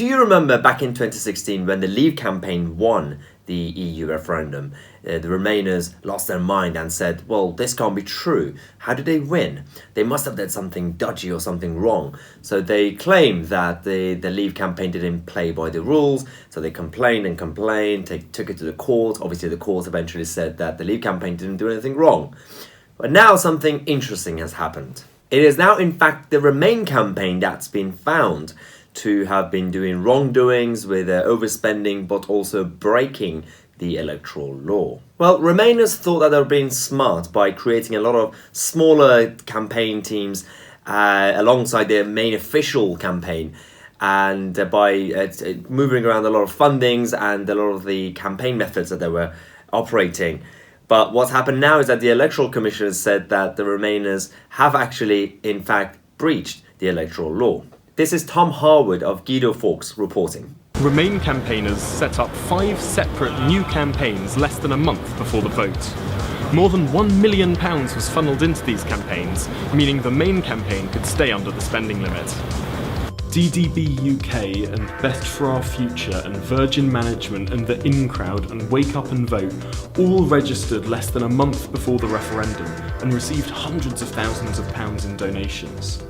Do you remember back in 2016 when the Leave campaign won the EU referendum? The Remainers lost their mind and said, well, this can't be true. How did they win? They must have done something dodgy or something wrong. So they claimed that the Leave campaign didn't play by the rules. So they complained and complained, took it to the court. Obviously, the court eventually said that the Leave campaign didn't do anything wrong. But now something interesting has happened. It is now, in fact, the Remain campaign that's been found to have been doing wrongdoings with overspending, but also breaking the electoral law. Well, Remainers thought that they were being smart by creating a lot of smaller campaign teams alongside their main official campaign, and by moving around a lot of fundings and a lot of the campaign methods that they were operating. But what's happened now is that the Electoral Commission has said that the Remainers have actually, in fact, breached the electoral law. This is Tom Harwood of Guido Fawkes reporting. Remain campaigners set up 5 separate new campaigns less than a month before the vote. More than £1 million was funnelled into these campaigns, meaning the main campaign could stay under the spending limit. DDB UK and Best for Our Future and Virgin Management and the In Crowd and Wake Up and Vote all registered less than a month before the referendum and received hundreds of thousands of pounds in donations.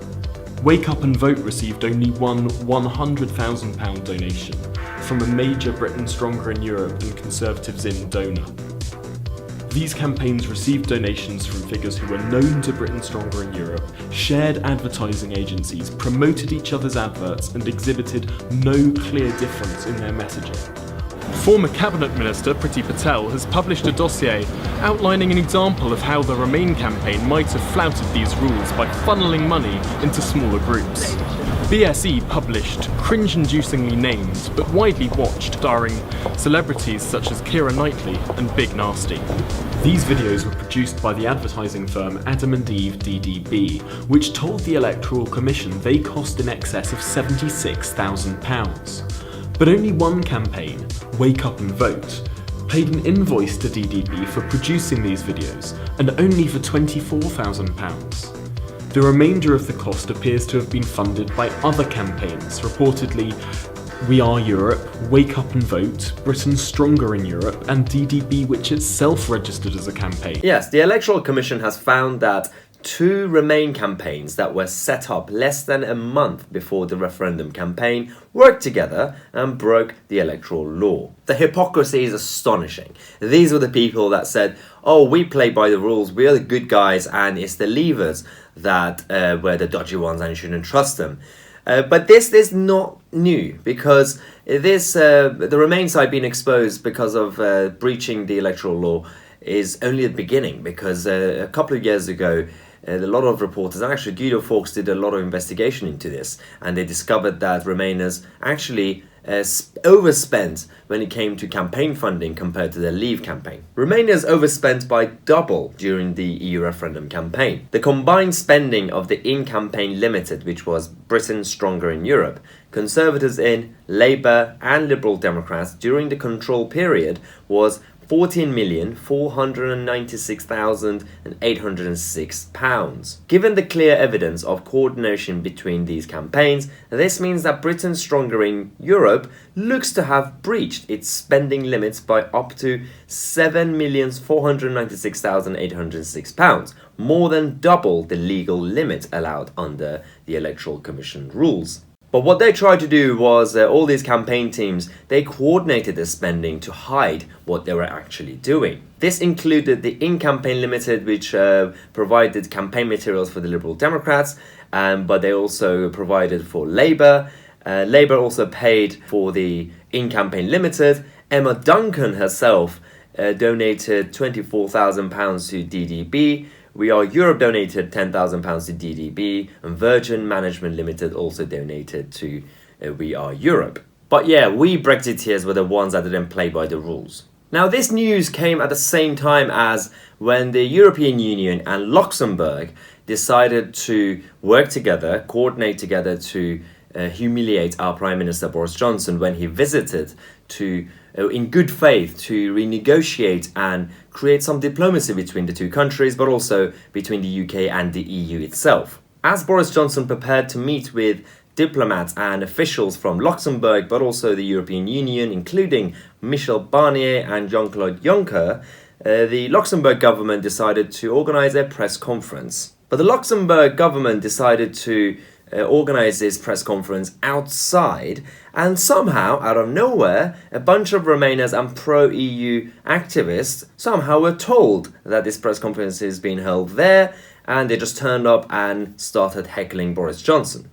Wake Up and Vote received only one £100,000 donation from a major Britain Stronger in Europe and Conservatives In donor. These campaigns received donations from figures who were known to Britain Stronger in Europe, shared advertising agencies, promoted each other's adverts and exhibited no clear difference in their messaging. Former Cabinet Minister Priti Patel has published a dossier outlining an example of how the Remain campaign might have flouted these rules by funnelling money into smaller groups. BSE published cringe-inducingly named but widely watched, starring celebrities such as Keira Knightley and Big Nasty. These videos were produced by the advertising firm Adam and Eve DDB, which told the Electoral Commission they cost in excess of £76,000. But only one campaign, Wake Up and Vote, paid an invoice to DDB for producing these videos, and only for £24,000. The remainder of the cost appears to have been funded by other campaigns, reportedly We Are Europe, Wake Up and Vote, Britain Stronger in Europe, and DDB, which itself registered as a campaign. Yes, the Electoral Commission has found that 2 Remain campaigns that were set up less than a month before the referendum campaign worked together and broke the electoral law. The hypocrisy is astonishing. These were the people that said, oh, we play by the rules, we are the good guys, and it's the Leavers that were the dodgy ones and you shouldn't trust them. But this is not new, because the Remain side being exposed because of breaching the electoral law is only the beginning, because a couple of years ago a lot of reporters, and actually Guido Fawkes did a lot of investigation into this, and they discovered that Remainers actually overspent when it came to campaign funding compared to the Leave campaign. Remainers overspent by double during the EU referendum campaign. The combined spending of the In campaign limited, which was Britain Stronger in Europe, Conservatives In, Labour and Liberal Democrats during the control period was £14,496,806. Given the clear evidence of coordination between these campaigns, this means that Britain Stronger in Europe looks to have breached its spending limits by up to £7,496,806, more than double the legal limit allowed under the Electoral Commission rules. But what they tried to do was, all these campaign teams, they coordinated their spending to hide what they were actually doing. This included the In Campaign Limited, which provided campaign materials for the Liberal Democrats, but they also provided for Labour. Labour also paid for the In Campaign Limited. Emma Duncan herself donated £24,000 to DDB. We Are Europe donated £10,000 to DDB, and Virgin Management Limited also donated to We Are Europe. But yeah, we Brexiteers were the ones that didn't play by the rules. Now, this news came at the same time as when the European Union and Luxembourg decided to work together, coordinate together to humiliate our Prime Minister Boris Johnson when he visited to, in good faith, to renegotiate and create some diplomacy between the two countries, but also between the UK and the EU itself. As Boris Johnson prepared to meet with diplomats and officials from Luxembourg, but also the European Union, including Michel Barnier and Jean-Claude Juncker, the Luxembourg government decided to organize a press conference. But the Luxembourg government decided to organize this press conference outside, and somehow, out of nowhere, a bunch of Remainers and pro-EU activists somehow were told that this press conference is being held there, and they just turned up and started heckling Boris Johnson.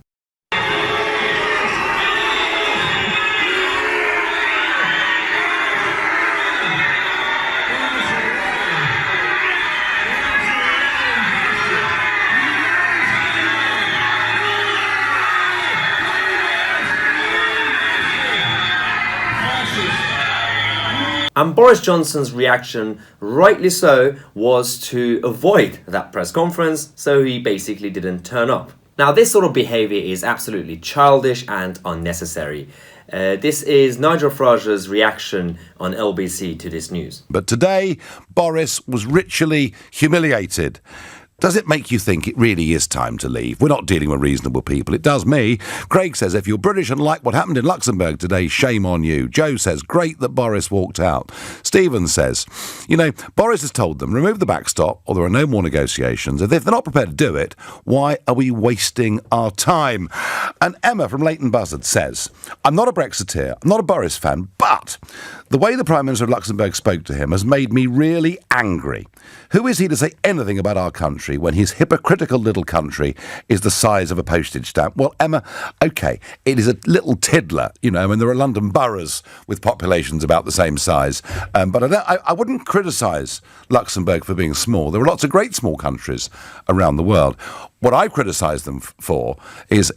And Boris Johnson's reaction, rightly so, was to avoid that press conference, so he basically didn't turn up. Now, this sort of behaviour is absolutely childish and unnecessary. This is Nigel Farage's reaction on LBC to this news. But today, Boris was ritually humiliated. Does it make you think it really is time to leave? We're not dealing with reasonable people. It does me. Craig says, if you're British and like what happened in Luxembourg today, shame on you. Joe says, great that Boris walked out. Stephen says, Boris has told them, remove the backstop or there are no more negotiations. And if they're not prepared to do it, why are we wasting our time? And Emma from Leighton Buzzard says, I'm not a Brexiteer, I'm not a Boris fan, but the way the Prime Minister of Luxembourg spoke to him has made me really angry. Who is he to say anything about our country when his hypocritical little country is the size of a postage stamp? Well, Emma, OK, it is a little tiddler, and there are London boroughs with populations about the same size. But I wouldn't criticise Luxembourg for being small. There are lots of great small countries around the world. What I criticise them for is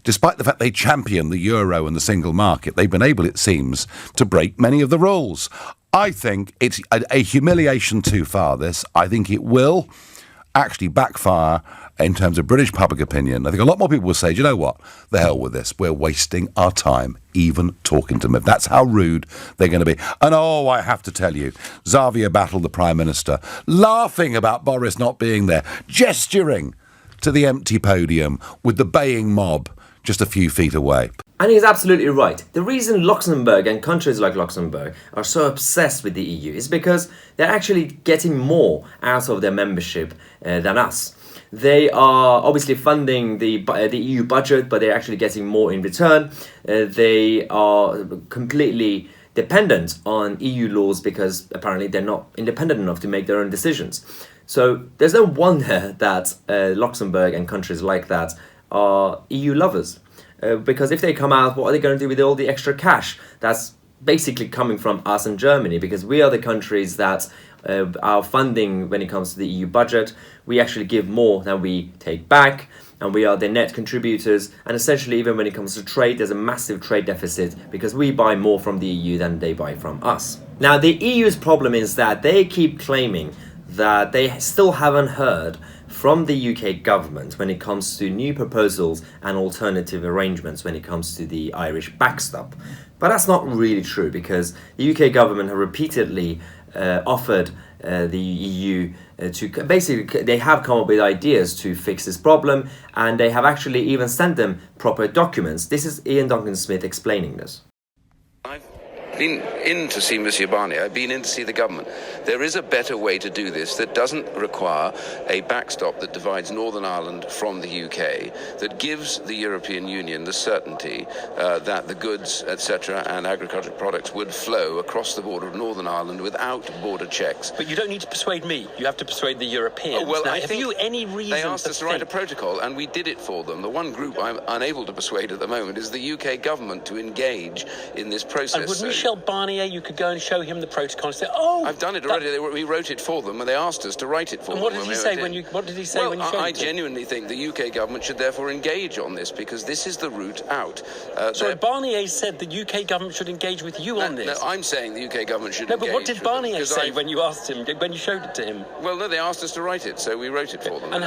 despite the fact they champion the euro and the single market, they've been able, it seems, to break many of the rules. I think it's a humiliation too far, this. I think it will actually backfire in terms of British public opinion. I think a lot more people will say, do you know what? The hell with this. We're wasting our time even talking to them. If that's how rude they're going to be. And I have to tell you, Xavier Battle, the Prime Minister, laughing about Boris not being there, gesturing to the empty podium with the baying mob just a few feet away. And he's absolutely right. The reason Luxembourg and countries like Luxembourg are so obsessed with the EU is because they're actually getting more out of their membership than us. They are obviously funding the EU budget, but they're actually getting more in return. They are completely dependent on EU laws because apparently they're not independent enough to make their own decisions. So there's no wonder that Luxembourg and countries like that are EU lovers. Because if they come out, what are they going to do with all the extra cash that's basically coming from us and Germany? Because we are the countries that our funding when it comes to the EU budget, we actually give more than we take back, and we are the net contributors. And essentially, even when it comes to trade, there's a massive trade deficit because we buy more from the EU than they buy from us. Now, the EU's problem is that they keep claiming that they still haven't heard from the UK government when it comes to new proposals and alternative arrangements when it comes to the Irish backstop. But that's not really true because the UK government have repeatedly offered the EU to basically, they have come up with ideas to fix this problem, and they have actually even sent them proper documents. This is Ian Duncan-Smith explaining this. I've been in to see Monsieur Barnier, I've been in to see the government. There is a better way to do this that doesn't require a backstop that divides Northern Ireland from the UK, that gives the European Union the certainty that the goods, etc., and agricultural products would flow across the border of Northern Ireland without border checks. But you don't need to persuade me, you have to persuade the Europeans. Oh, well, now, I have think you any reason they asked us to write a think... protocol, and we did it for them. The one group I'm unable to persuade at the moment is the UK government to engage in this process. And would Michel Barnier, you could go and show him the protocol and say, I've done it already. We wrote it for them, and they asked us to write it for them. And what did he say when you showed it? I genuinely think the UK government should therefore engage on this because this is the route out. Sorry, Barnier said the UK government should engage with you on this. No, I'm saying the UK government should engage. No, but what did Barnier say when you asked him, when you showed it to him? Well, no, they asked us to write it, so we wrote it for them. And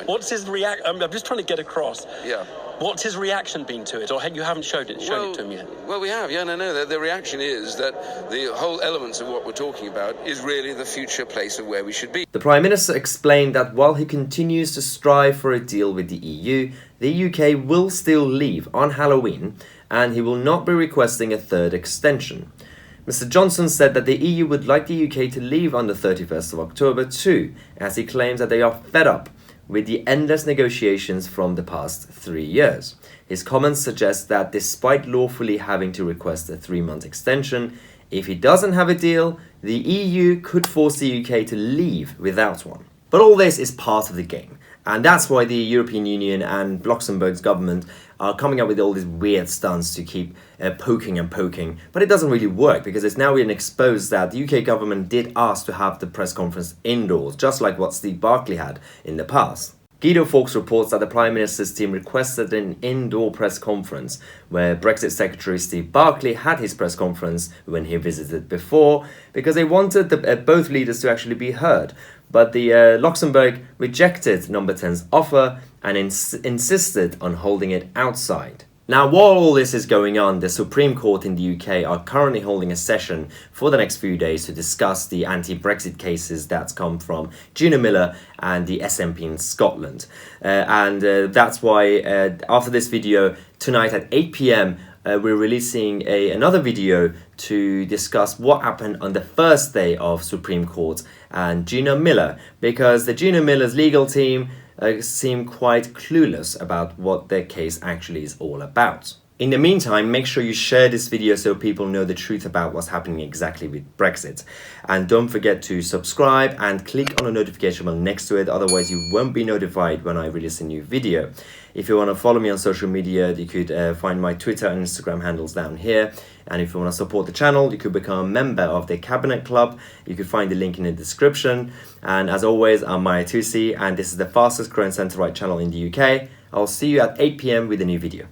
what's his reaction? I'm just trying to get across. Yeah. What's his reaction been to it? Or you haven't shown it to him yet? Well, we have, yeah, no. The reaction is that the whole elements of what we're talking about is really the future place of where we should be. The Prime Minister explained that while he continues to strive for a deal with the EU, the UK will still leave on Halloween and he will not be requesting a third extension. Mr. Johnson said that the EU would like the UK to leave on the 31st of October too, as he claims that they are fed up with the endless negotiations from the past 3 years. His comments suggest that despite lawfully having to request a 3-month extension, if he doesn't have a deal, the EU could force the UK to leave without one. But all this is part of the game, and that's why the European Union and Luxembourg's government are coming up with all these weird stunts to keep poking and poking. But it doesn't really work, because it's now been exposed that the UK government did ask to have the press conference indoors, just like what Steve Barclay had in the past. Guido Fawkes reports that the Prime Minister's team requested an indoor press conference, where Brexit Secretary Steve Barclay had his press conference when he visited before, because they wanted both leaders to actually be heard. But the Luxembourg rejected Number 10's offer and insisted on holding it outside. Now, while all this is going on, the Supreme Court in the UK are currently holding a session for the next few days to discuss the anti-Brexit cases that come from Gina Miller and the SNP in Scotland. That's why after this video, tonight at 8 p.m, we're releasing another video to discuss what happened on the first day of Supreme Court and Gina Miller, because the Gina Miller's legal team seem quite clueless about what their case actually is all about. In the meantime, make sure you share this video so people know the truth about what's happening exactly with Brexit. And don't forget to subscribe and click on the notification bell next to it, otherwise you won't be notified when I release a new video. If you want to follow me on social media, you could find my Twitter and Instagram handles down here. And if you want to support the channel, you could become a member of the Cabinet Club. You could find the link in the description. And as always, I'm Tousi, and this is the fastest growing centre-right channel in the UK. I'll see you at 8 p.m. with a new video.